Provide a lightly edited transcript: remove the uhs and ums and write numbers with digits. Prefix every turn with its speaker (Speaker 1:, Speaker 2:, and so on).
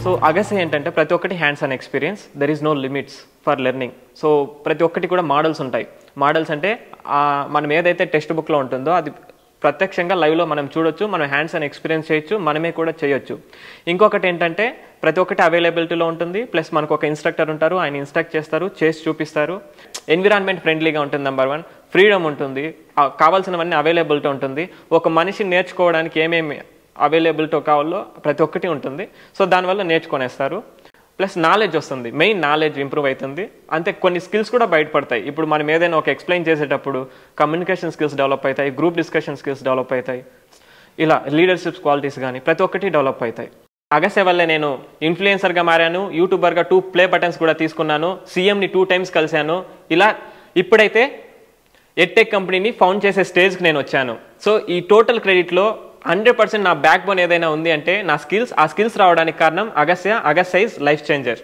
Speaker 1: So Agasya ఏంటంటే ప్రతి ఒక్కటి hands on experience, there is no limits for learning. So ప్రతి ఒక్కటి కూడా మోడల్స్ ఉంటాయి. మోడల్స్ అంటే మనం ఏదైతే టెక్స్ట్ బుక్లో ఉంటుందో అది ప్రత్యక్షంగా లైవ్లో మనం చూడొచ్చు, మనం హ్యాండ్స్ ఆన్ ఎక్స్పీరియన్స్ చేయొచ్చు, మనమే కూడా చేయొచ్చు. ఇంకొకటి ఏంటంటే ప్రతి ఒక్కటి అవైలబిలిటీలో ఉంటుంది, ప్లస్ మనకు ఒక ఇన్స్ట్రక్టర్ ఉంటారు, ఆయన ఇన్స్ట్రక్ట్ చేస్తారు, చేసి చూపిస్తారు. ఎన్విరాన్మెంట్ ఫ్రెండ్లీగా ఉంటుంది. నెంబర్ 1 ఫ్రీడమ్ ఉంటుంది, కావాల్సినవన్నీ అవైలబిలిటీ ఉంటుంది. ఒక మనిషి నేర్చుకోవడానికి ఏమేమి అవైలబిలిటీ కావాలో ప్రతి ఒక్కటి ఉంటుంది. సో దానివల్ల నేర్చుకునేస్తారు. ప్లస్ నాలెడ్జ్ వస్తుంది, మెయిన్ నాలెడ్జ్ ఇంప్రూవ్ అవుతుంది. అంతే కొన్ని స్కిల్స్ కూడా బయటపడతాయి. ఇప్పుడు మనం ఏదైనా ఒక ఎక్స్ప్లెయిన్ చేసేటప్పుడు కమ్యూనికేషన్ స్కిల్స్ డెవలప్ అవుతాయి, గ్రూప్ డిస్కషన్ స్కిల్స్ డెవలప్ అవుతాయి, ఇలా లీడర్షిప్ క్వాలిటీస్ కానీ ప్రతి ఒక్కటి డెవలప్ అవుతాయి. అగస్య వల్లే నేను ఇన్ఫ్లుయెన్సర్గా మారాను, యూట్యూబర్గా 2 ప్లే బటన్స్ కూడా తీసుకున్నాను, సీఎంని 2 టైమ్స్ కలిశాను. ఇలా ఇప్పుడైతే ఎడ్టెక్ కంపెనీని ఫౌండ్ చేసే స్టేజ్కి నేను వచ్చాను. సో ఈ టోటల్ క్రెడిట్లో 100% నా బ్యాక్ బోన్ ఏదైనా ఉంది అంటే నా స్కిల్స్. ఆ స్కిల్స్ రావడానికి కారణం Agasya. Agasya is life changer.